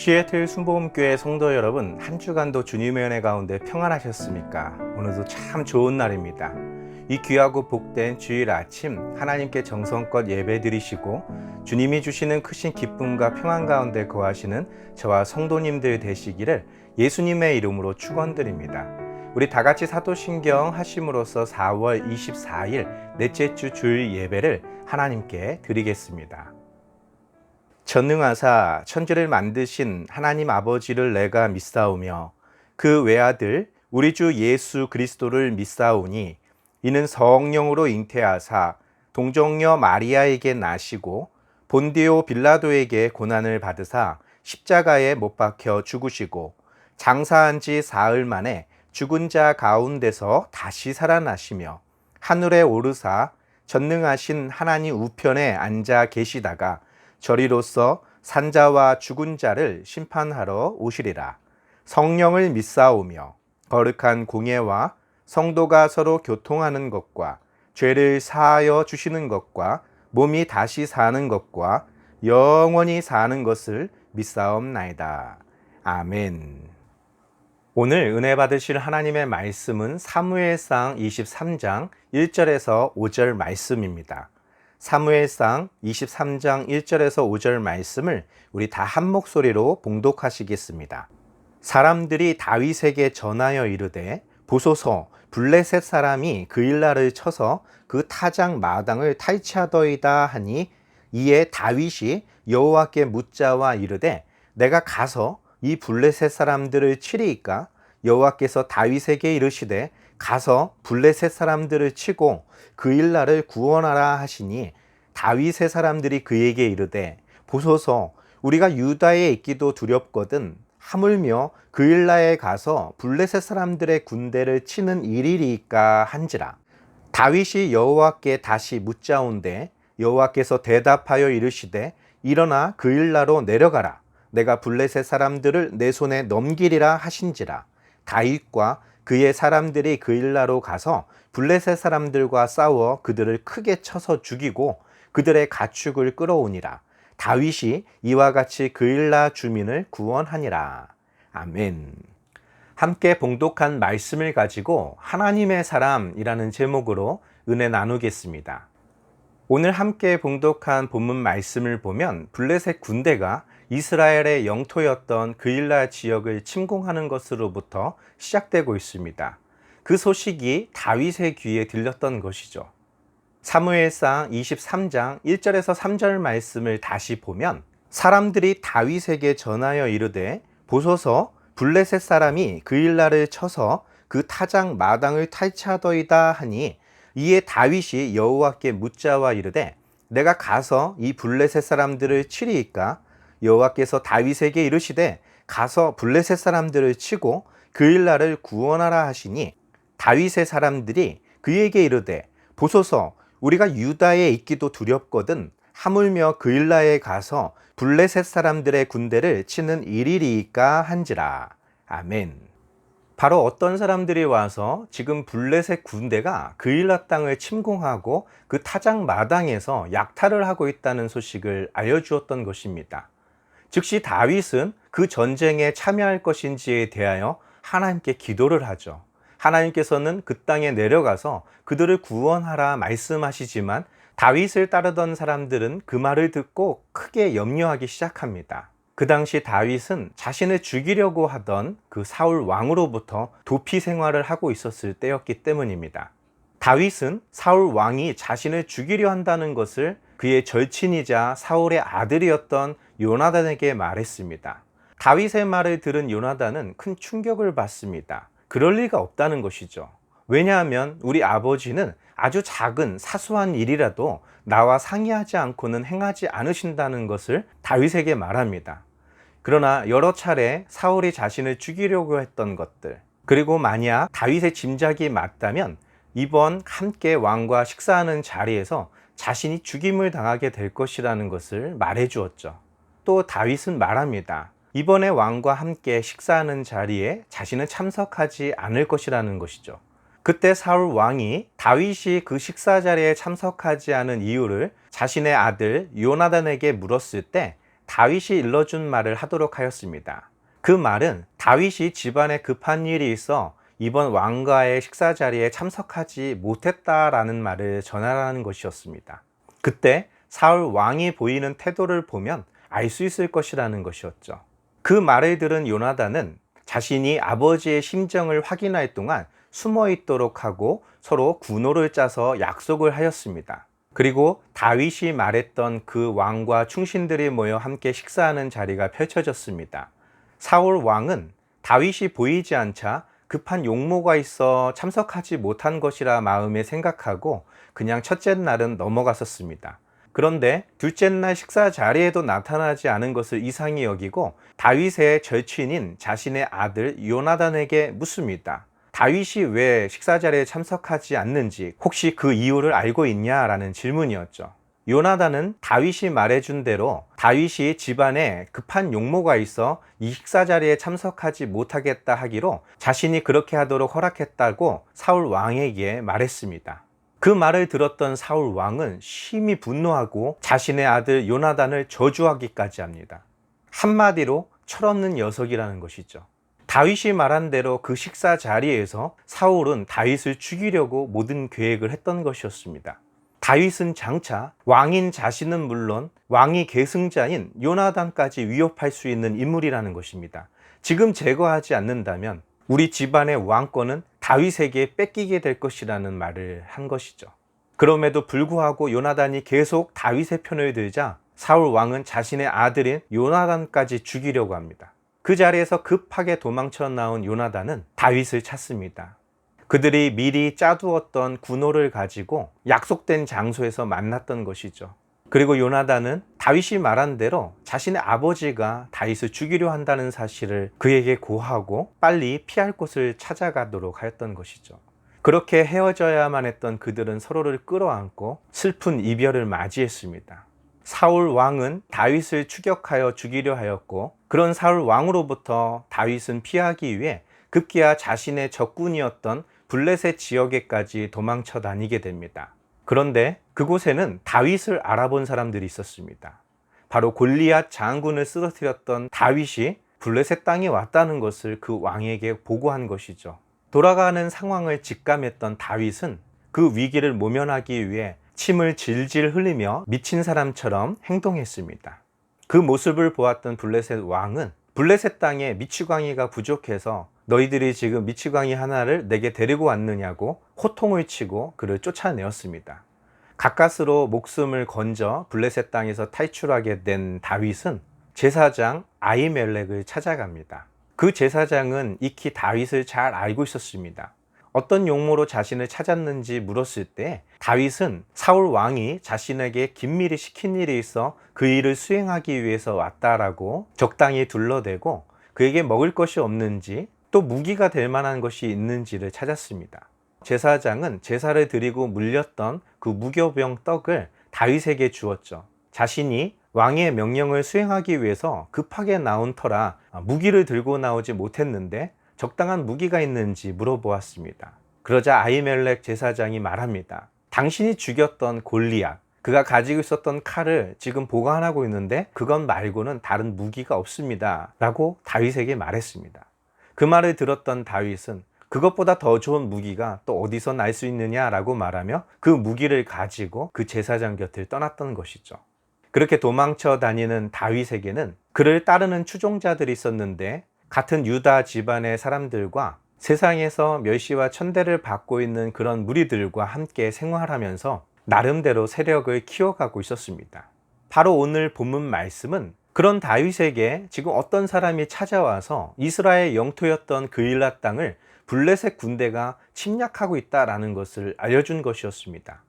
시애틀 순복음교회 성도 여러분, 한 주간도 주님의 은혜 가운데 평안하셨습니까? 오늘도 참 좋은 날입니다. 이 귀하고 복된 주일 아침 하나님께 정성껏 예배 드리시고 주님이 주시는 크신 기쁨과 평안 가운데 거하시는 저와 성도님들 되시기를 예수님의 이름으로 축원드립니다. 우리 다 같이 사도신경 하심으로써 4월 24일 넷째 주 주일 예배를 하나님께 드리겠습니다. 전능하사 천지를 만드신 하나님 아버지를 내가 믿사오며 그 외아들 우리 주 예수 그리스도를 믿사오니 이는 성령으로 잉태하사 동정녀 마리아에게 나시고 본디오 빌라도에게 고난을 받으사 십자가에 못 박혀 죽으시고 장사한 지 사흘 만에 죽은 자 가운데서 다시 살아나시며 하늘에 오르사 전능하신 하나님 우편에 앉아 계시다가 저리로서 산자와 죽은 자를 심판하러 오시리라. 성령을 믿사오며 거룩한 공예와 성도가 서로 교통하는 것과 죄를 사하여 주시는 것과 몸이 다시 사는 것과 영원히 사는 것을 믿사옵나이다. 아멘. 오늘 은혜 받으실 하나님의 말씀은 사무엘상 23장 1절에서 5절 말씀입니다. 사무엘상 23장 1절에서 5절 말씀을 우리 다 한 목소리로 봉독하시겠습니다. 사람들이 다윗에게 전하여 이르되 보소서 블레셋 사람이 그 일날을 쳐서 그 타작 마당을 탈취하더이다 하니 이에 다윗이 여호와께 묻자와 이르되 내가 가서 이 블레셋 사람들을 치리이까? 여호와께서 다윗에게 이르시되 가서 블레셋 사람들을 치고 그 일날을 구원하라 하시니 다윗의 사람들이 그에게 이르되 보소서 우리가 유다에 있기도 두렵거든 하물며 그 일날에 가서 블레셋 사람들의 군대를 치는 일이리까 한지라. 다윗이 여호와께 다시 묻자온데 여호와께서 대답하여 이르시되 일어나 그 일나로 내려가라. 내가 블레셋 사람들을 내 손에 넘기리라 하신지라. 다윗과 그의 사람들이 그 일나로 가서 블레셋 사람들과 싸워 그들을 크게 쳐서 죽이고 그들의 가축을 끌어오니라. 다윗이 이와 같이 그 일나 주민을 구원하니라. 아멘. 함께 봉독한 말씀을 가지고 하나님의 사람이라는 제목으로 은혜 나누겠습니다. 오늘 함께 봉독한 본문 말씀을 보면 블레셋 군대가 이스라엘의 영토였던 그일라 지역을 침공하는 것으로부터 시작되고 있습니다. 그 소식이 다윗의 귀에 들렸던 것이죠. 사무엘상 23장 1절에서 3절 말씀을 다시 보면 사람들이 다윗에게 전하여 이르되 보소서 블레셋 사람이 그일라를 쳐서 그 타작 마당을 탈취하더이다 하니 이에 다윗이 여호와께 묻자와 이르되 내가 가서 이 블레셋 사람들을 치리이까? 여호와께서 다윗에게 이르시되 가서 블레셋 사람들을 치고 그 일날을 구원하라 하시니 다윗의 사람들이 그에게 이르되 보소서 우리가 유다에 있기도 두렵거든 하물며 그 일날에 가서 블레셋 사람들의 군대를 치는 일이리까 한지라. 아멘. 바로 어떤 사람들이 와서 지금 블레셋 군대가 그일라 땅을 침공하고 그 타작 마당에서 약탈을 하고 있다는 소식을 알려주었던 것입니다. 즉시 다윗은 그 전쟁에 참여할 것인지에 대하여 하나님께 기도를 하죠. 하나님께서는 그 땅에 내려가서 그들을 구원하라 말씀하시지만 다윗을 따르던 사람들은 그 말을 듣고 크게 염려하기 시작합니다. 그 당시 다윗은 자신을 죽이려고 하던 그 사울 왕으로부터 도피 생활을 하고 있었을 때였기 때문입니다. 다윗은 사울 왕이 자신을 죽이려 한다는 것을 그의 절친이자 사울의 아들이었던 요나단에게 말했습니다. 다윗의 말을 들은 요나단은 큰 충격을 받습니다. 그럴 리가 없다는 것이죠. 왜냐하면 우리 아버지는 아주 작은 사소한 일이라도 나와 상의하지 않고는 행하지 않으신다는 것을 다윗에게 말합니다. 그러나 여러 차례 사울이 자신을 죽이려고 했던 것들, 그리고 만약 다윗의 짐작이 맞다면 이번 함께 왕과 식사하는 자리에서 자신이 죽임을 당하게 될 것이라는 것을 말해 주었죠. 또 다윗은 말합니다. 이번에 왕과 함께 식사하는 자리에 자신은 참석하지 않을 것이라는 것이죠. 그때 사울 왕이 다윗이 그 식사 자리에 참석하지 않은 이유를 자신의 아들 요나단에게 물었을 때 다윗이 일러준 말을 하도록 하였습니다. 그 말은 다윗이 집안에 급한 일이 있어 이번 왕과의 식사 자리에 참석하지 못했다라는 말을 전하라는 것이었습니다. 그때 사울 왕이 보이는 태도를 보면 알 수 있을 것이라는 것이었죠. 그 말을 들은 요나단은 자신이 아버지의 심정을 확인할 동안 숨어 있도록 하고 서로 군호를 짜서 약속을 하였습니다. 그리고 다윗이 말했던 그 왕과 충신들이 모여 함께 식사하는 자리가 펼쳐졌습니다. 사울 왕은 다윗이 보이지 않자 급한 용모가 있어 참석하지 못한 것이라 마음에 생각하고 그냥 첫째 날은 넘어갔었습니다. 그런데 둘째 날 식사 자리에도 나타나지 않은 것을 이상히 여기고 다윗의 절친인 자신의 아들 요나단에게 묻습니다. 다윗이 왜 식사 자리에 참석하지 않는지 혹시 그 이유를 알고 있냐라는 질문이었죠. 요나단은 다윗이 말해준 대로 다윗이 집안에 급한 용모가 있어 이 식사 자리에 참석하지 못하겠다 하기로 자신이 그렇게 하도록 허락했다고 사울 왕에게 말했습니다. 그 말을 들었던 사울 왕은 심히 분노하고 자신의 아들 요나단을 저주하기까지 합니다. 한마디로 철없는 녀석이라는 것이죠. 다윗이 말한 대로 그 식사 자리에서 사울은 다윗을 죽이려고 모든 계획을 했던 것이었습니다. 다윗은 장차 왕인 자신은 물론 왕위 계승자인 요나단까지 위협할 수 있는 인물이라는 것입니다. 지금 제거하지 않는다면 우리 집안의 왕권은 다윗에게 뺏기게 될 것이라는 말을 한 것이죠. 그럼에도 불구하고 요나단이 계속 다윗의 편을 들자 사울 왕은 자신의 아들인 요나단까지 죽이려고 합니다. 그 자리에서 급하게 도망쳐 나온 요나단은 다윗을 찾습니다. 그들이 미리 짜두었던 군호를 가지고 약속된 장소에서 만났던 것이죠. 그리고 요나단은 다윗이 말한 대로 자신의 아버지가 다윗을 죽이려 한다는 사실을 그에게 고하고 빨리 피할 곳을 찾아가도록 하였던 것이죠. 그렇게 헤어져야만 했던 그들은 서로를 끌어안고 슬픈 이별을 맞이했습니다. 사울 왕은 다윗을 추격하여 죽이려 하였고 그런 사울 왕으로부터 다윗은 피하기 위해 급기야 자신의 적군이었던 블레셋 지역에까지 도망쳐 다니게 됩니다. 그런데 그곳에는 다윗을 알아본 사람들이 있었습니다. 바로 골리앗 장군을 쓰러뜨렸던 다윗이 블레셋 땅에 왔다는 것을 그 왕에게 보고한 것이죠. 돌아가는 상황을 직감했던 다윗은 그 위기를 모면하기 위해 침을 질질 흘리며 미친 사람처럼 행동했습니다. 그 모습을 보았던 블레셋 왕은 블레셋 땅에 미치광이가 부족해서 너희들이 지금 미치광이 하나를 내게 데리고 왔느냐고 호통을 치고 그를 쫓아내었습니다. 가까스로 목숨을 건져 블레셋 땅에서 탈출하게 된 다윗은 제사장 아히멜렉을 찾아갑니다. 그 제사장은 익히 다윗을 잘 알고 있었습니다. 어떤 용모로 자신을 찾았는지 물었을 때 다윗은 사울 왕이 자신에게 긴밀히 시킨 일이 있어 그 일을 수행하기 위해서 왔다라고 적당히 둘러대고 그에게 먹을 것이 없는지 또 무기가 될 만한 것이 있는지를 찾았습니다. 제사장은 제사를 드리고 물렸던 그 무교병 떡을 다윗에게 주었죠. 자신이 왕의 명령을 수행하기 위해서 급하게 나온 터라 무기를 들고 나오지 못했는데 적당한 무기가 있는지 물어보았습니다. 그러자 아히멜렉 제사장이 말합니다. 당신이 죽였던 골리앗, 그가 가지고 있었던 칼을 지금 보관하고 있는데 그것 말고는 다른 무기가 없습니다 라고 다윗에게 말했습니다. 그 말을 들었던 다윗은 그것보다 더 좋은 무기가 또 어디서 날 수 있느냐라고 말하며 그 무기를 가지고 그 제사장 곁을 떠났던 것이죠. 그렇게 도망쳐 다니는 다윗에게는 그를 따르는 추종자들이 있었는데 같은 유다 집안의 사람들과 세상에서 멸시와 천대를 받고 있는 그런 무리들과 함께 생활하면서 나름대로 세력을 키워가고 있었습니다. 바로 오늘 본문 말씀은 그런 다윗에게 지금 어떤 사람이 찾아와서 이스라엘 영토였던 그일라 땅을 블레셋 군대가 침략하고 있다라는 것을 알려준 것이었습니다.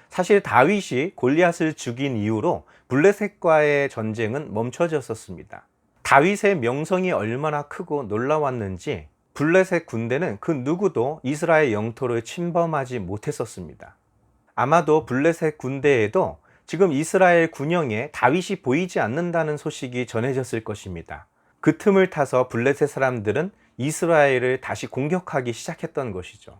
사실 다윗이 골리앗을 죽인 이후로 블레셋과의 전쟁은 멈춰졌었습니다. 다윗의 명성이 얼마나 크고 놀라웠는지 블레셋 군대는 그 누구도 이스라엘 영토를 침범하지 못했었습니다. 아마도 블레셋 군대에도 지금 이스라엘 군영에 다윗이 보이지 않는다는 소식이 전해졌을 것입니다. 그 틈을 타서 블레셋 사람들은 이스라엘을 다시 공격하기 시작했던 것이죠.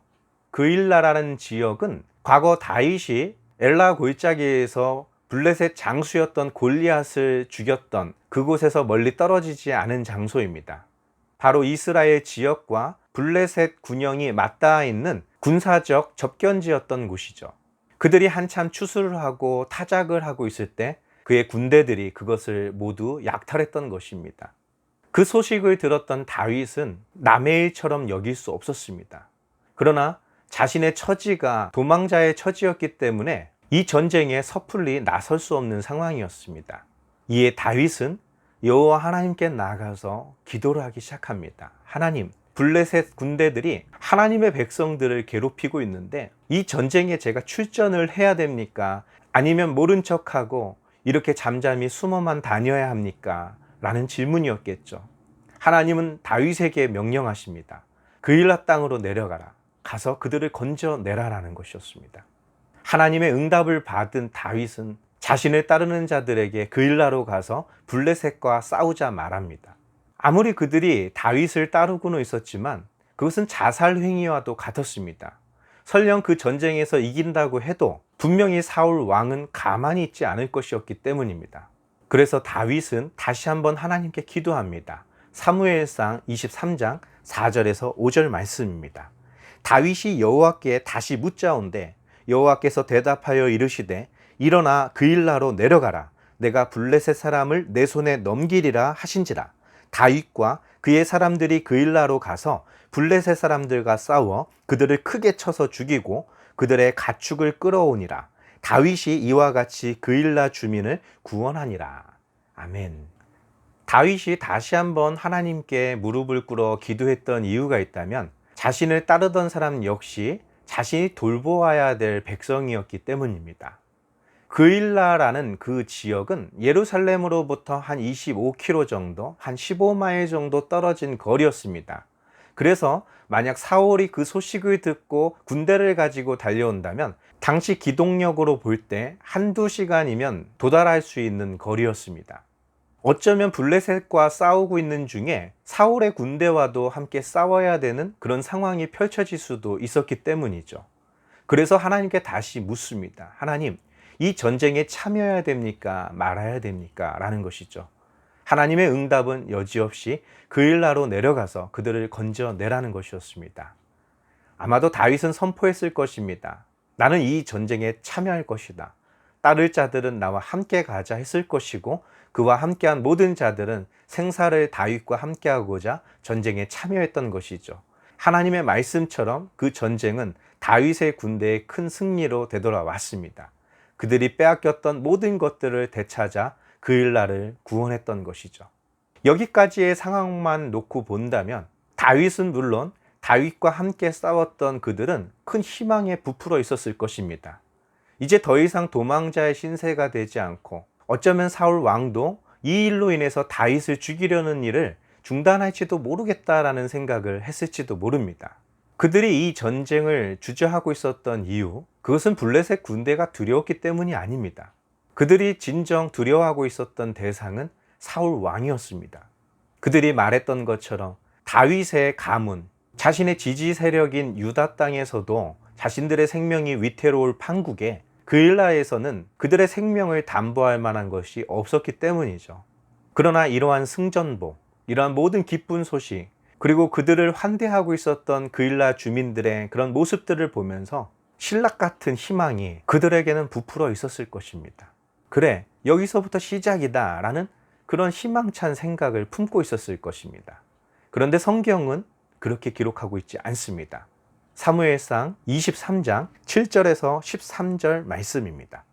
그일라라는 지역은 과거 다윗이 엘라 골짜기에서 블레셋 장수였던 골리앗을 죽였던 그곳에서 멀리 떨어지지 않은 장소입니다. 바로 이스라엘 지역과 블레셋 군영이 맞닿아 있는 군사적 접견지였던 곳이죠. 그들이 한참 추수를 하고 타작을 하고 있을 때 그의 군대들이 그것을 모두 약탈했던 것입니다. 그 소식을 들었던 다윗은 남의 일처럼 여길 수 없었습니다. 그러나 자신의 처지가 도망자의 처지였기 때문에 이 전쟁에 섣불리 나설 수 없는 상황이었습니다. 이에 다윗은 여호와 하나님께 나아가서 기도를 하기 시작합니다. 하나님, 블레셋 군대들이 하나님의 백성들을 괴롭히고 있는데 이 전쟁에 제가 출전을 해야 됩니까? 아니면 모른 척하고 이렇게 잠잠히 숨어만 다녀야 합니까? 라는 질문이었겠죠. 하나님은 다윗에게 명령하십니다. 그일라 땅으로 내려가라. 가서 그들을 건져내라라는 것이었습니다. 하나님의 응답을 받은 다윗은 자신을 따르는 자들에게 그일라로 가서 블레셋과 싸우자 말합니다. 아무리 그들이 다윗을 따르고는 있었지만 그것은 자살 행위와도 같았습니다. 설령 그 전쟁에서 이긴다고 해도 분명히 사울 왕은 가만히 있지 않을 것이었기 때문입니다. 그래서 다윗은 다시 한번 하나님께 기도합니다. 사무엘상 23장 4절에서 5절 말씀입니다. 다윗이 여호와께 다시 묻자온대 여호와께서 대답하여 이르시되 일어나 그일라로 내려가라. 내가 블레셋 사람을 내 손에 넘기리라 하신지라. 다윗과 그의 사람들이 그일라로 가서 블레셋 사람들과 싸워 그들을 크게 쳐서 죽이고 그들의 가축을 끌어오니라. 다윗이 이와 같이 그일라 주민을 구원하니라. 아멘. 다윗이 다시 한번 하나님께 무릎을 꿇어 기도했던 이유가 있다면 자신을 따르던 사람 역시 자신이 돌보아야 될 백성이었기 때문입니다. 그일라라는 그 지역은 예루살렘으로부터 한 25km 정도, 한 15마일 정도 떨어진 거리였습니다. 그래서 만약 사울이 그 소식을 듣고 군대를 가지고 달려온다면 당시 기동력으로 볼 때 한두 시간이면 도달할 수 있는 거리였습니다. 어쩌면 블레셋과 싸우고 있는 중에 사울의 군대와도 함께 싸워야 되는 그런 상황이 펼쳐질 수도 있었기 때문이죠. 그래서 하나님께 다시 묻습니다. 하나님, 이 전쟁에 참여해야 됩니까? 말아야 됩니까? 라는 것이죠. 하나님의 응답은 여지없이 그일라로 내려가서 그들을 건져내라는 것이었습니다. 아마도 다윗은 선포했을 것입니다. 나는 이 전쟁에 참여할 것이다. 따를 자들은 나와 함께 가자 했을 것이고 그와 함께한 모든 자들은 생사를 다윗과 함께하고자 전쟁에 참여했던 것이죠. 하나님의 말씀처럼 그 전쟁은 다윗의 군대의 큰 승리로 되돌아왔습니다. 그들이 빼앗겼던 모든 것들을 되찾아 그일라를 구원했던 것이죠. 여기까지의 상황만 놓고 본다면 다윗은 물론 다윗과 함께 싸웠던 그들은 큰 희망에 부풀어 있었을 것입니다. 이제 더 이상 도망자의 신세가 되지 않고 어쩌면 사울 왕도 이 일로 인해서 다윗을 죽이려는 일을 중단할지도 모르겠다라는 생각을 했을지도 모릅니다. 그들이 이 전쟁을 주저하고 있었던 이유, 그것은 블레셋 군대가 두려웠기 때문이 아닙니다. 그들이 진정 두려워하고 있었던 대상은 사울 왕이었습니다. 그들이 말했던 것처럼 다윗의 가문, 자신의 지지 세력인 유다 땅에서도 자신들의 생명이 위태로울 판국에 그일라에서는 그들의 생명을 담보할 만한 것이 없었기 때문이죠. 그러나 이러한 승전보, 이러한 모든 기쁜 소식, 그리고 그들을 환대하고 있었던 그일라 주민들의 그런 모습들을 보면서 신락 같은 희망이 그들에게는 부풀어 있었을 것입니다. 그래, 여기서부터 시작이다 라는 그런 희망찬 생각을 품고 있었을 것입니다. 그런데 성경은 그렇게 기록하고 있지 않습니다. 사무엘상 23장 7절에서 13절 말씀입니다.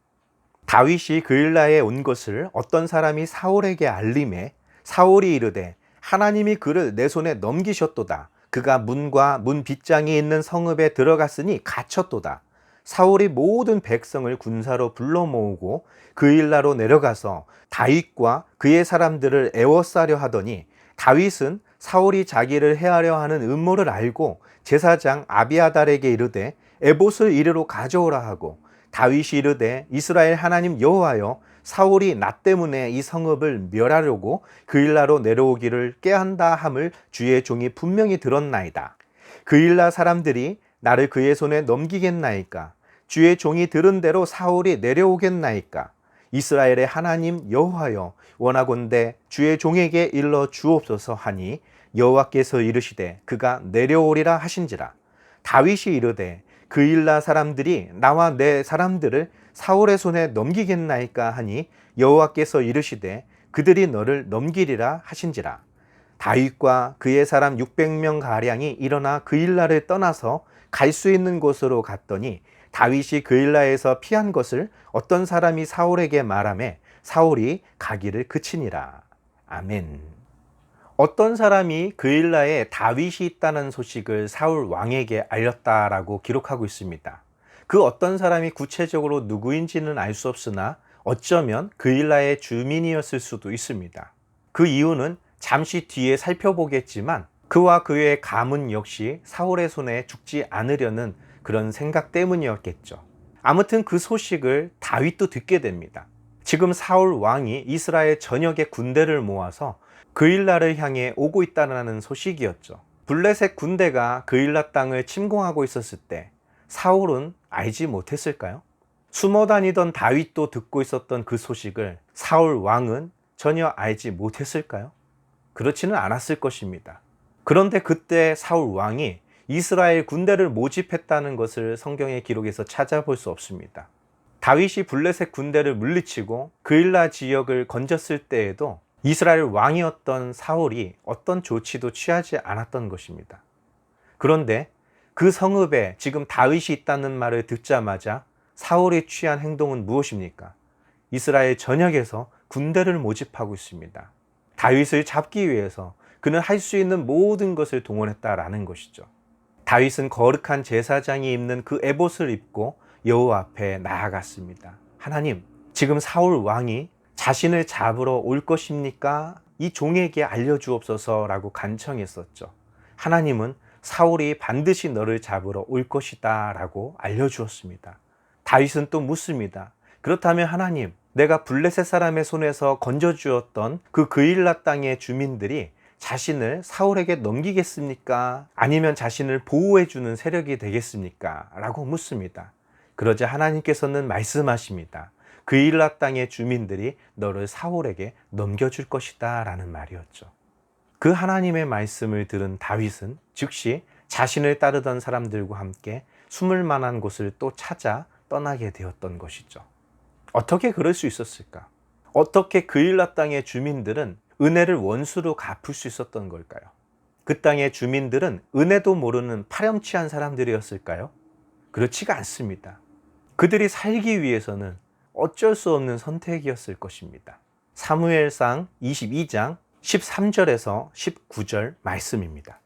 다윗이 그일라에 온 것을 어떤 사람이 사울에게 알림해 사울이 이르되 하나님이 그를 내 손에 넘기셨도다. 그가 문과 문 빗장이 있는 성읍에 들어갔으니 갇혔도다. 사울이 모든 백성을 군사로 불러 모으고 그일라로 내려가서 다윗과 그의 사람들을 애워싸려 하더니 다윗은 사울이 자기를 해하려 하는 음모를 알고 제사장 아비아달에게 이르되 에봇을 이리로 가져오라 하고 다윗이 이르되 이스라엘 하나님 여호와여 사울이 나 때문에 이 성읍을 멸하려고 그일라로 내려오기를 꾀한다 함을 주의 종이 분명히 들었나이다. 그일라 사람들이 나를 그의 손에 넘기겠나이까? 주의 종이 들은 대로 사울이 내려오겠나이까? 이스라엘의 하나님 여호와여 원하건대 주의 종에게 일러 주옵소서 하니 여호와께서 이르시되 그가 내려오리라 하신지라. 다윗이 이르되 그일라 사람들이 나와 내 사람들을 사울의 손에 넘기겠나이까 하니 여호와께서 이르시되 그들이 너를 넘기리라 하신지라. 다윗과 그의 사람 600명 가량이 일어나 그일라를 떠나서 갈 수 있는 곳으로 갔더니 다윗이 그일라에서 피한 것을 어떤 사람이 사울에게 말하매 사울이 가기를 그치니라. 아멘. 어떤 사람이 그일라에 다윗이 있다는 소식을 사울 왕에게 알렸다라고 기록하고 있습니다. 그 어떤 사람이 구체적으로 누구인지는 알 수 없으나 어쩌면 그일라의 주민이었을 수도 있습니다. 그 이유는 잠시 뒤에 살펴보겠지만 그와 그의 가문 역시 사울의 손에 죽지 않으려는 그런 생각 때문이었겠죠. 아무튼 그 소식을 다윗도 듣게 됩니다. 지금 사울 왕이 이스라엘 전역의 군대를 모아서 그일라를 향해 오고 있다는 소식이었죠. 블레셋 군대가 그일라 땅을 침공하고 있었을 때 사울은 알지 못했을까요? 숨어 다니던 다윗도 듣고 있었던 그 소식을 사울 왕은 전혀 알지 못했을까요? 그렇지는 않았을 것입니다. 그런데 그때 사울 왕이 이스라엘 군대를 모집했다는 것을 성경의 기록에서 찾아볼 수 없습니다. 다윗이 블레셋 군대를 물리치고 그일라 지역을 건졌을 때에도 이스라엘 왕이었던 사울이 어떤 조치도 취하지 않았던 것입니다. 그런데 그 성읍에 지금 다윗이 있다는 말을 듣자마자 사울이 취한 행동은 무엇입니까? 이스라엘 전역에서 군대를 모집하고 있습니다. 다윗을 잡기 위해서 그는 할 수 있는 모든 것을 동원했다라는 것이죠. 다윗은 거룩한 제사장이 입는 그 에봇을 입고 여호와 앞에 나아갔습니다. 하나님, 지금 사울 왕이 자신을 잡으러 올 것입니까? 이 종에게 알려주옵소서라고 간청했었죠. 하나님은 사울이 반드시 너를 잡으러 올 것이다 라고 알려주었습니다. 다윗은 또 묻습니다. 그렇다면 하나님, 내가 블레셋 사람의 손에서 건져주었던 그 그일라 땅의 주민들이 자신을 사울에게 넘기겠습니까? 아니면 자신을 보호해주는 세력이 되겠습니까? 라고 묻습니다. 그러자 하나님께서는 말씀하십니다. 그일라 땅의 주민들이 너를 사울에게 넘겨줄 것이다 라는 말이었죠. 그 하나님의 말씀을 들은 다윗은 즉시 자신을 따르던 사람들과 함께 숨을 만한 곳을 또 찾아 떠나게 되었던 것이죠. 어떻게 그럴 수 있었을까? 어떻게 그일라 땅의 주민들은 은혜를 원수로 갚을 수 있었던 걸까요? 그 땅의 주민들은 은혜도 모르는 파렴치한 사람들이었을까요? 그렇지가 않습니다. 그들이 살기 위해서는 어쩔 수 없는 선택이었을 것입니다. 사무엘상 22장 13절에서 19절 말씀입니다.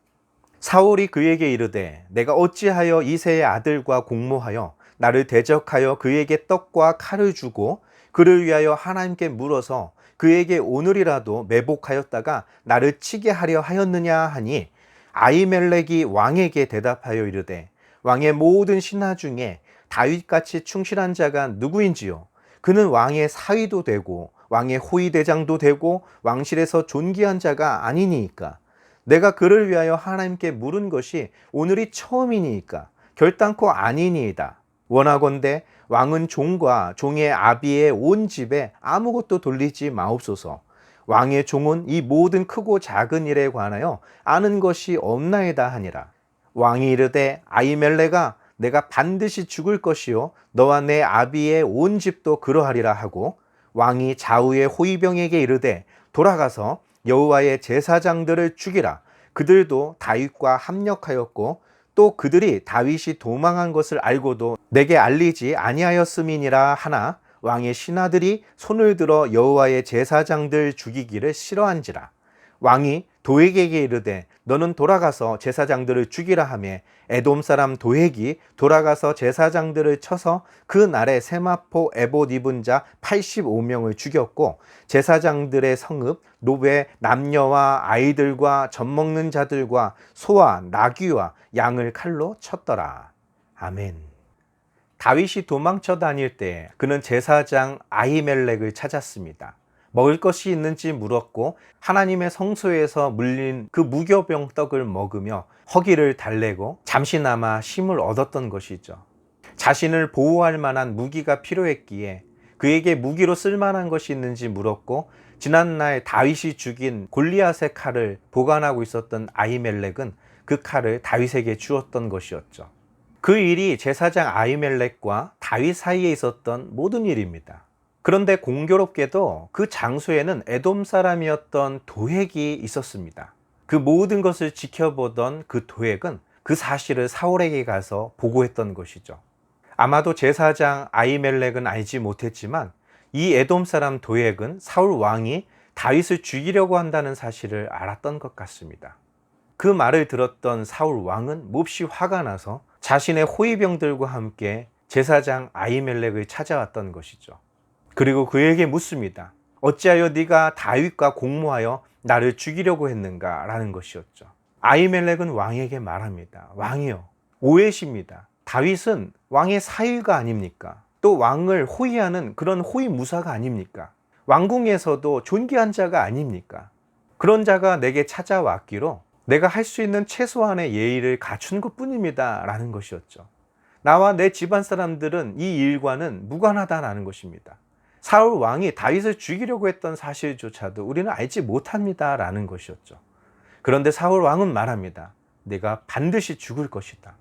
사울이 그에게 이르되 내가 어찌하여 이새의 아들과 공모하여 나를 대적하여 그에게 떡과 칼을 주고 그를 위하여 하나님께 물어서 그에게 오늘이라도 매복하였다가 나를 치게 하려 하였느냐 하니 아히멜렉이 왕에게 대답하여 이르되 왕의 모든 신하 중에 다윗같이 충실한 자가 누구인지요? 그는 왕의 사위도 되고 왕의 호위대장도 되고 왕실에서 존귀한 자가 아니니이까. 내가 그를 위하여 하나님께 물은 것이 오늘이 처음이니이까 결단코 아니니이다. 원하건대 왕은 종과 종의 아비의 온 집에 아무것도 돌리지 마옵소서. 왕의 종은 이 모든 크고 작은 일에 관하여 아는 것이 없나이다 하니라. 왕이 이르되 아히멜렉아 내가 반드시 죽을 것이요 너와 내 아비의 온 집도 그러하리라 하고 왕이 좌우의 호위병에게 이르되 돌아가서 여호와의 제사장들을 죽이라. 그들도 다윗과 합력하였고 또 그들이 다윗이 도망한 것을 알고도 내게 알리지 아니하였음이니라 하나 왕의 신하들이 손을 들어 여호와의 제사장들 죽이기를 싫어한지라. 왕이 도액에게 이르되 너는 돌아가서 제사장들을 죽이라 하며 에돔 사람 도액이 돌아가서 제사장들을 쳐서 그 날에 세마포 에봇 입은 자 85명을 죽였고 제사장들의 성읍 노베 남녀와 아이들과 젖먹는 자들과 소와 나귀와 양을 칼로 쳤더라. 아멘. 다윗이 도망쳐 다닐 때 그는 제사장 아히멜렉을 찾았습니다. 먹을 것이 있는지 물었고 하나님의 성소에서 물린 그 무교병 떡을 먹으며 허기를 달래고 잠시나마 힘을 얻었던 것이죠. 자신을 보호할 만한 무기가 필요했기에 그에게 무기로 쓸만한 것이 있는지 물었고, 지난날 다윗이 죽인 골리앗의 칼을 보관하고 있었던 아히멜렉은 그 칼을 다윗에게 주었던 것이었죠. 그 일이 제사장 아히멜렉과 다윗 사이에 있었던 모든 일입니다. 그런데 공교롭게도 그 장소에는 에돔 사람이었던 도액이 있었습니다. 그 모든 것을 지켜보던 그 도액은 그 사실을 사울에게 가서 보고했던 것이죠. 아마도 제사장 아히멜렉은 알지 못했지만 이 에돔 사람 도액은 사울 왕이 다윗을 죽이려고 한다는 사실을 알았던 것 같습니다. 그 말을 들었던 사울 왕은 몹시 화가 나서 자신의 호위병들과 함께 제사장 아히멜렉을 찾아왔던 것이죠. 그리고 그에게 묻습니다. 어찌하여 네가 다윗과 공모하여 나를 죽이려고 했는가? 라는 것이었죠. 아히멜렉은 왕에게 말합니다. 왕이여, 오해십니다. 다윗은 왕의 사위가 아닙니까? 또 왕을 호위하는 그런 호위무사가 아닙니까? 왕궁에서도 존귀한 자가 아닙니까? 그런 자가 내게 찾아왔기로 내가 할 수 있는 최소한의 예의를 갖춘 것 뿐입니다. 라는 것이었죠. 나와 내 집안 사람들은 이 일과는 무관하다라는 것입니다. 사울 왕이 다윗을 죽이려고 했던 사실조차도 우리는 알지 못합니다. 라는 것이었죠. 그런데 사울 왕은 말합니다. 내가 반드시 죽을 것이다.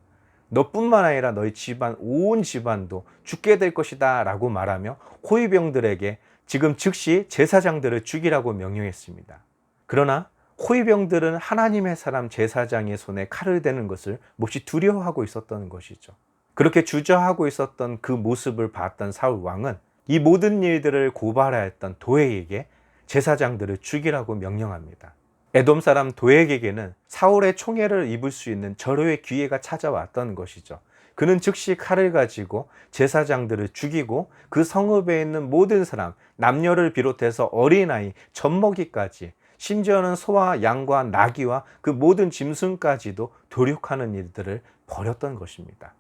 너뿐만 아니라 너희 집안, 온 집안도 죽게 될 것이다. 라고 말하며 호위병들에게 지금 즉시 제사장들을 죽이라고 명령했습니다. 그러나 호위병들은 하나님의 사람 제사장의 손에 칼을 대는 것을 몹시 두려워하고 있었던 것이죠. 그렇게 주저하고 있었던 그 모습을 봤던 사울 왕은 이 모든 일들을 고발하였던 도액에게 제사장들을 죽이라고 명령합니다. 에돔 사람 도액에게는 사울의 총애를 입을 수 있는 절호의 기회가 찾아왔던 것이죠. 그는 즉시 칼을 가지고 제사장들을 죽이고 그 성읍에 있는 모든 사람, 남녀를 비롯해서 어린아이, 젖먹이까지, 심지어는 소와 양과 나귀와 그 모든 짐승까지도 도륙하는 일들을 벌였던 것입니다.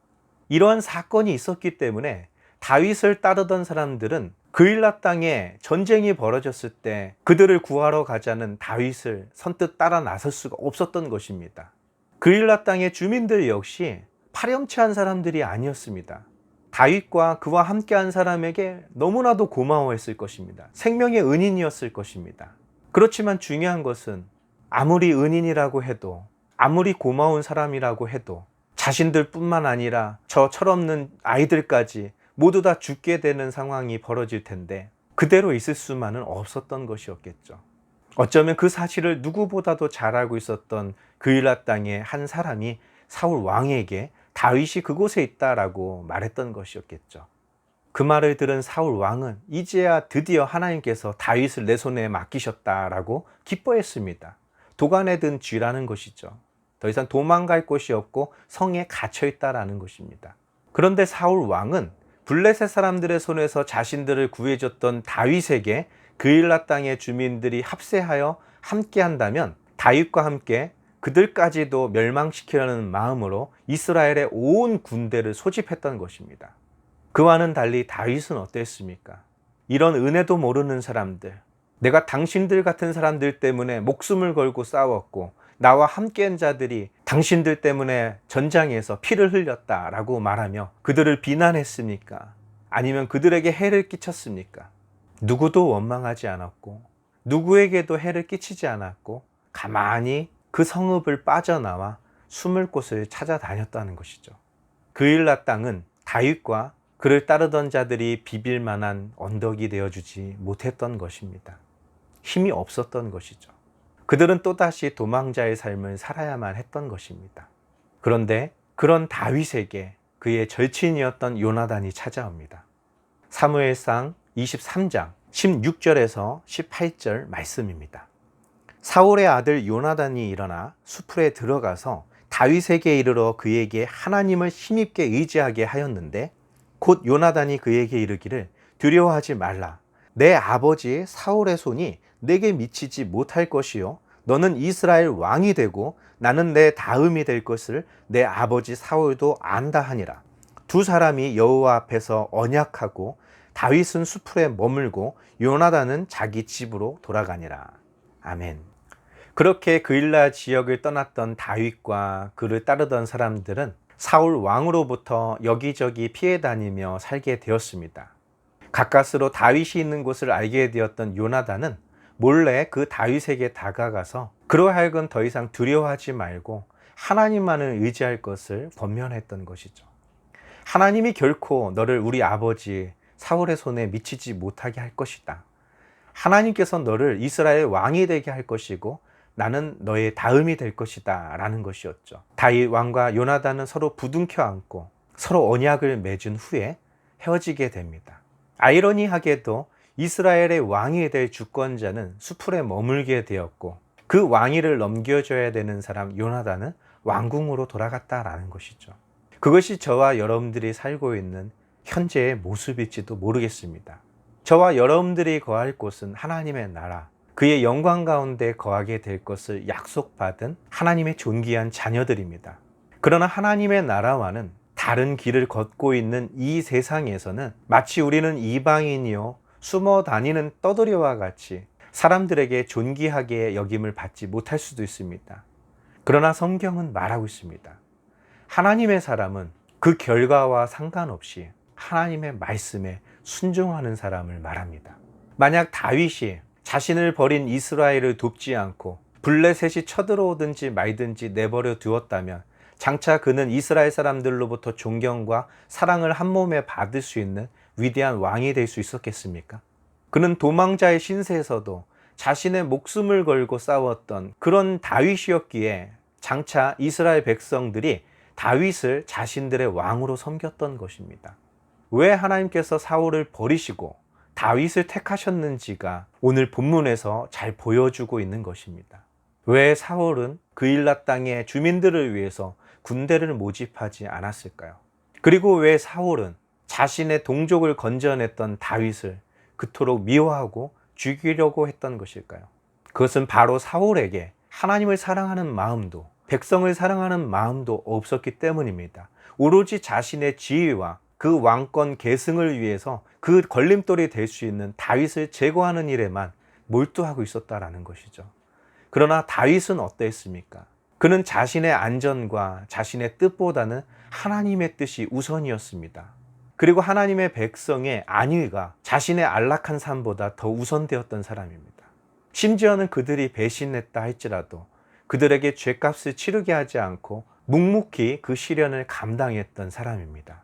이러한 사건이 있었기 때문에 다윗을 따르던 사람들은 그일라 땅에 전쟁이 벌어졌을 때 그들을 구하러 가자는 다윗을 선뜻 따라 나설 수가 없었던 것입니다. 그일라 땅의 주민들 역시 파렴치한 사람들이 아니었습니다. 다윗과 그와 함께한 사람에게 너무나도 고마워했을 것입니다. 생명의 은인이었을 것입니다. 그렇지만 중요한 것은 아무리 은인이라고 해도, 아무리 고마운 사람이라고 해도 자신들뿐만 아니라 저 철없는 아이들까지 모두 다 죽게 되는 상황이 벌어질 텐데 그대로 있을 수만은 없었던 것이었겠죠. 어쩌면 그 사실을 누구보다도 잘 알고 있었던 그일라 땅의 한 사람이 사울 왕에게 다윗이 그곳에 있다라고 말했던 것이었겠죠. 그 말을 들은 사울 왕은 이제야 드디어 하나님께서 다윗을 내 손에 맡기셨다라고 기뻐했습니다. 도간에 든 쥐라는 것이죠. 더 이상 도망갈 곳이 없고 성에 갇혀 있다라는 것입니다. 그런데 사울 왕은 블레셋 사람들의 손에서 자신들을 구해줬던 다윗에게 그일라 땅의 주민들이 합세하여 함께한다면 다윗과 함께 그들까지도 멸망시키려는 마음으로 이스라엘의 온 군대를 소집했던 것입니다. 그와는 달리 다윗은 어땠습니까? 이런 은혜도 모르는 사람들, 내가 당신들 같은 사람들 때문에 목숨을 걸고 싸웠고 나와 함께한 자들이 당신들 때문에 전장에서 피를 흘렸다라고 말하며 그들을 비난했습니까? 아니면 그들에게 해를 끼쳤습니까? 누구도 원망하지 않았고 누구에게도 해를 끼치지 않았고 가만히 그 성읍을 빠져나와 숨을 곳을 찾아다녔다는 것이죠. 그일라 땅은 다윗과 그를 따르던 자들이 비빌 만한 언덕이 되어주지 못했던 것입니다. 힘이 없었던 것이죠. 그들은 또다시 도망자의 삶을 살아야만 했던 것입니다. 그런데 그런 다윗에게 그의 절친이었던 요나단이 찾아옵니다. 사무엘상 23장 16절에서 18절 말씀입니다. 사울의 아들 요나단이 일어나 수풀에 들어가서 다윗에게 이르러 그에게 하나님을 힘입게 의지하게 하였는데 곧 요나단이 그에게 이르기를 두려워하지 말라. 내 아버지 사울의 손이 내게 미치지 못할 것이요 너는 이스라엘 왕이 되고 나는 내 다음이 될 것을 내 아버지 사울도 안다 하니라. 두 사람이 여호와 앞에서 언약하고 다윗은 수풀에 머물고 요나단은 자기 집으로 돌아가니라. 아멘. 그렇게 그일라 지역을 떠났던 다윗과 그를 따르던 사람들은 사울 왕으로부터 여기저기 피해 다니며 살게 되었습니다. 가까스로 다윗이 있는 곳을 알게 되었던 요나단은 몰래 그 다윗에게 다가가서 그로 하여금 더 이상 두려워하지 말고 하나님만을 의지할 것을 권면했던 것이죠. 하나님이 결코 너를 우리 아버지 사울의 손에 미치지 못하게 할 것이다. 하나님께서 너를 이스라엘 왕이 되게 할 것이고 나는 너의 다음이 될 것이다 라는 것이었죠. 다윗 왕과 요나단은 서로 부둥켜 안고 서로 언약을 맺은 후에 헤어지게 됩니다. 아이러니하게도 이스라엘의 왕이 될 주권자는 수풀에 머물게 되었고 그 왕위를 넘겨줘야 되는 사람 요나단은 왕궁으로 돌아갔다라는 것이죠. 그것이 저와 여러분들이 살고 있는 현재의 모습일지도 모르겠습니다. 저와 여러분들이 거할 곳은 하나님의 나라, 그의 영광 가운데 거하게 될 것을 약속받은 하나님의 존귀한 자녀들입니다. 그러나 하나님의 나라와는 다른 길을 걷고 있는 이 세상에서는 마치 우리는 이방인이요 숨어 다니는 떠돌이와 같이 사람들에게 존귀하게 여김을 받지 못할 수도 있습니다. 그러나 성경은 말하고 있습니다. 하나님의 사람은 그 결과와 상관없이 하나님의 말씀에 순종하는 사람을 말합니다. 만약 다윗이 자신을 버린 이스라엘을 돕지 않고 블레셋이 쳐들어오든지 말든지 내버려 두었다면 장차 그는 이스라엘 사람들로부터 존경과 사랑을 한 몸에 받을 수 있는 위대한 왕이 될 수 있었겠습니까? 그는 도망자의 신세에서도 자신의 목숨을 걸고 싸웠던 그런 다윗이었기에 장차 이스라엘 백성들이 다윗을 자신들의 왕으로 섬겼던 것입니다. 왜 하나님께서 사울을 버리시고 다윗을 택하셨는지가 오늘 본문에서 잘 보여주고 있는 것입니다. 왜 사울은 그일라 땅의 주민들을 위해서 군대를 모집하지 않았을까요? 그리고 왜 사울은 자신의 동족을 건져냈던 다윗을 그토록 미워하고 죽이려고 했던 것일까요? 그것은 바로 사울에게 하나님을 사랑하는 마음도 백성을 사랑하는 마음도 없었기 때문입니다. 오로지 자신의 지위와 그 왕권 계승을 위해서 그 걸림돌이 될 수 있는 다윗을 제거하는 일에만 몰두하고 있었다라는 것이죠. 그러나 다윗은 어땠습니까? 그는 자신의 안전과 자신의 뜻보다는 하나님의 뜻이 우선이었습니다. 그리고 하나님의 백성의 안위가 자신의 안락한 삶보다 더 우선되었던 사람입니다. 심지어는 그들이 배신했다 할지라도 그들에게 죗값을 치르게 하지 않고 묵묵히 그 시련을 감당했던 사람입니다.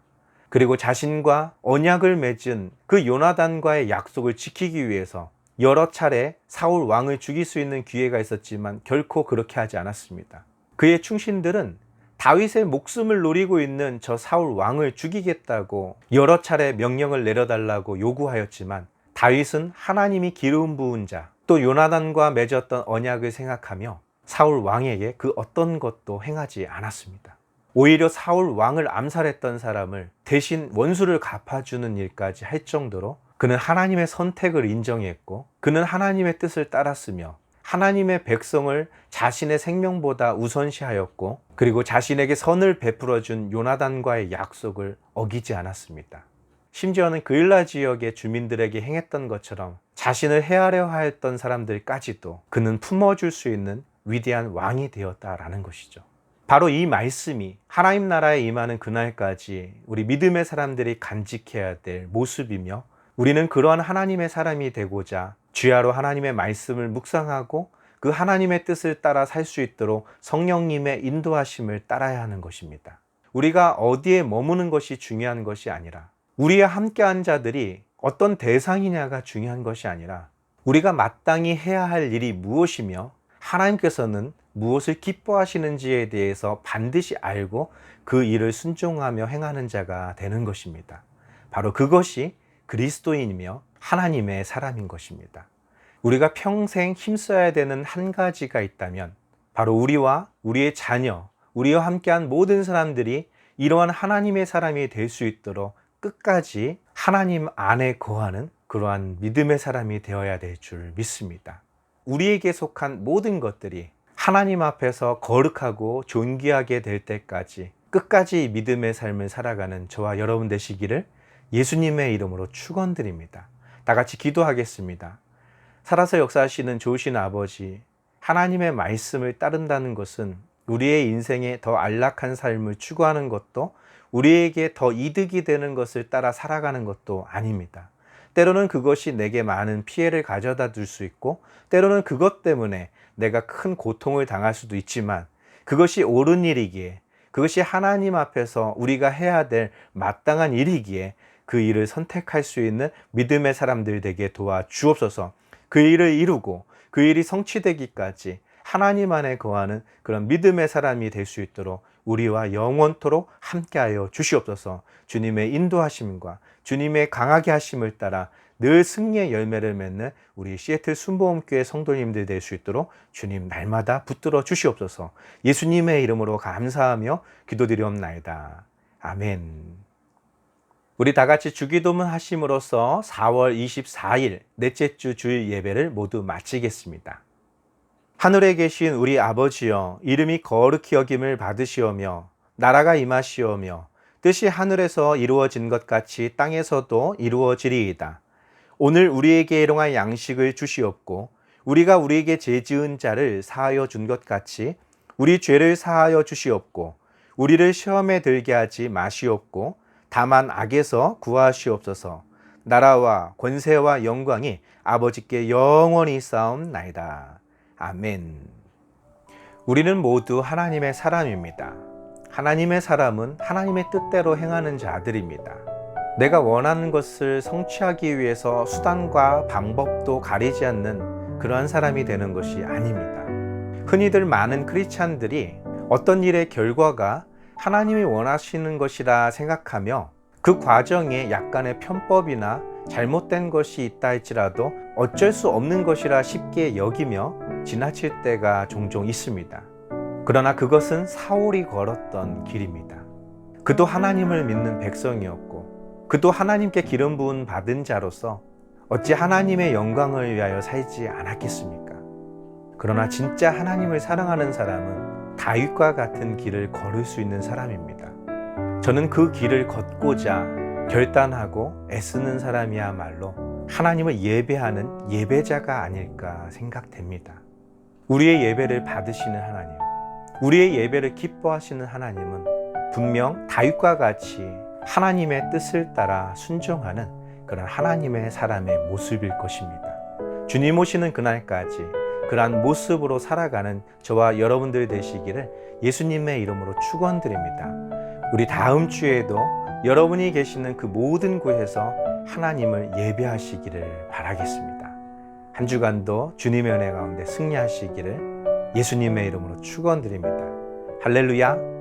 그리고 자신과 언약을 맺은 그 요나단과의 약속을 지키기 위해서 여러 차례 사울 왕을 죽일 수 있는 기회가 있었지만 결코 그렇게 하지 않았습니다. 그의 충신들은 다윗의 목숨을 노리고 있는 저 사울 왕을 죽이겠다고 여러 차례 명령을 내려달라고 요구하였지만 다윗은 하나님이 기름 부은 자, 또 요나단과 맺었던 언약을 생각하며 사울 왕에게 그 어떤 것도 행하지 않았습니다. 오히려 사울 왕을 암살했던 사람을 대신 원수를 갚아주는 일까지 할 정도로 그는 하나님의 선택을 인정했고 그는 하나님의 뜻을 따랐으며 하나님의 백성을 자신의 생명보다 우선시하였고 그리고 자신에게 선을 베풀어준 요나단과의 약속을 어기지 않았습니다. 심지어는 그일라 지역의 주민들에게 행했던 것처럼 자신을 해하려 하였던 사람들까지도 그는 품어줄 수 있는 위대한 왕이 되었다라는 것이죠. 바로 이 말씀이 하나님 나라에 임하는 그날까지 우리 믿음의 사람들이 간직해야 될 모습이며 우리는 그러한 하나님의 사람이 되고자 주야로 하나님의 말씀을 묵상하고 그 하나님의 뜻을 따라 살 수 있도록 성령님의 인도하심을 따라야 하는 것입니다. 우리가 어디에 머무는 것이 중요한 것이 아니라 우리와 함께한 자들이 어떤 대상이냐가 중요한 것이 아니라 우리가 마땅히 해야 할 일이 무엇이며 하나님께서는 무엇을 기뻐하시는지에 대해서 반드시 알고 그 일을 순종하며 행하는 자가 되는 것입니다. 바로 그것이 그리스도인이며 하나님의 사람인 것입니다. 우리가 평생 힘써야 되는 한 가지가 있다면 바로 우리와 우리의 자녀, 우리와 함께한 모든 사람들이 이러한 하나님의 사람이 될 수 있도록 끝까지 하나님 안에 거하는 그러한 믿음의 사람이 되어야 될 줄 믿습니다. 우리에게 속한 모든 것들이 하나님 앞에서 거룩하고 존귀하게 될 때까지 끝까지 믿음의 삶을 살아가는 저와 여러분 되시기를 예수님의 이름으로 축원드립니다. 다 같이 기도하겠습니다. 살아서 역사하시는 좋으신 아버지, 하나님의 말씀을 따른다는 것은 우리의 인생에 더 안락한 삶을 추구하는 것도 우리에게 더 이득이 되는 것을 따라 살아가는 것도 아닙니다. 때로는 그것이 내게 많은 피해를 가져다 줄 수 있고, 때로는 그것 때문에 내가 큰 고통을 당할 수도 있지만, 그것이 옳은 일이기에, 그것이 하나님 앞에서 우리가 해야 될 마땅한 일이기에 그 일을 선택할 수 있는 믿음의 사람들 되게 도와 주옵소서. 그 일을 이루고 그 일이 성취되기까지 하나님 안에 거하는 그런 믿음의 사람이 될 수 있도록 우리와 영원토록 함께하여 주시옵소서. 주님의 인도하심과 주님의 강하게 하심을 따라 늘 승리의 열매를 맺는 우리 시애틀 순복음교회 성도님들 될 수 있도록 주님 날마다 붙들어 주시옵소서. 예수님의 이름으로 감사하며 기도드리옵나이다. 아멘. 우리 다 같이 주기도문 하심으로써 4월 24일 넷째 주 주일 예배를 모두 마치겠습니다. 하늘에 계신 우리 아버지여, 이름이 거룩히 여김을 받으시오며 나라가 임하시오며 뜻이 하늘에서 이루어진 것 같이 땅에서도 이루어지리이다. 오늘 우리에게 일용할 양식을 주시옵고 우리가 우리에게 죄 지은 자를 사하여 준 것 같이 우리 죄를 사하여 주시옵고 우리를 시험에 들게 하지 마시옵고 다만 악에서 구하시옵소서. 나라와 권세와 영광이 아버지께 영원히 쌓옵나이다. 아멘. 우리는 모두 하나님의 사람입니다. 하나님의 사람은 하나님의 뜻대로 행하는 자들입니다. 내가 원하는 것을 성취하기 위해서 수단과 방법도 가리지 않는 그러한 사람이 되는 것이 아닙니다. 흔히들 많은 크리스찬들이 어떤 일의 결과가 하나님이 원하시는 것이라 생각하며 그 과정에 약간의 편법이나 잘못된 것이 있다 할지라도 어쩔 수 없는 것이라 쉽게 여기며 지나칠 때가 종종 있습니다. 그러나 그것은 사울이 걸었던 길입니다. 그도 하나님을 믿는 백성이었고 그도 하나님께 기름 부음 받은 자로서 어찌 하나님의 영광을 위하여 살지 않았겠습니까? 그러나 진짜 하나님을 사랑하는 사람은 다윗과 같은 길을 걸을 수 있는 사람입니다. 저는 그 길을 걷고자 결단하고 애쓰는 사람이야말로 하나님을 예배하는 예배자가 아닐까 생각됩니다. 우리의 예배를 받으시는 하나님, 우리의 예배를 기뻐하시는 하나님은 분명 다윗과 같이 하나님의 뜻을 따라 순종하는 그런 하나님의 사람의 모습일 것입니다. 주님 오시는 그날까지 그러한 모습으로 살아가는 저와 여러분들 되시기를 예수님의 이름으로 축원드립니다. 우리 다음 주에도 여러분이 계시는 그 모든 곳에서 하나님을 예배하시기를 바라겠습니다. 한 주간도 주님의 은혜 가운데 승리하시기를 예수님의 이름으로 축원드립니다. 할렐루야.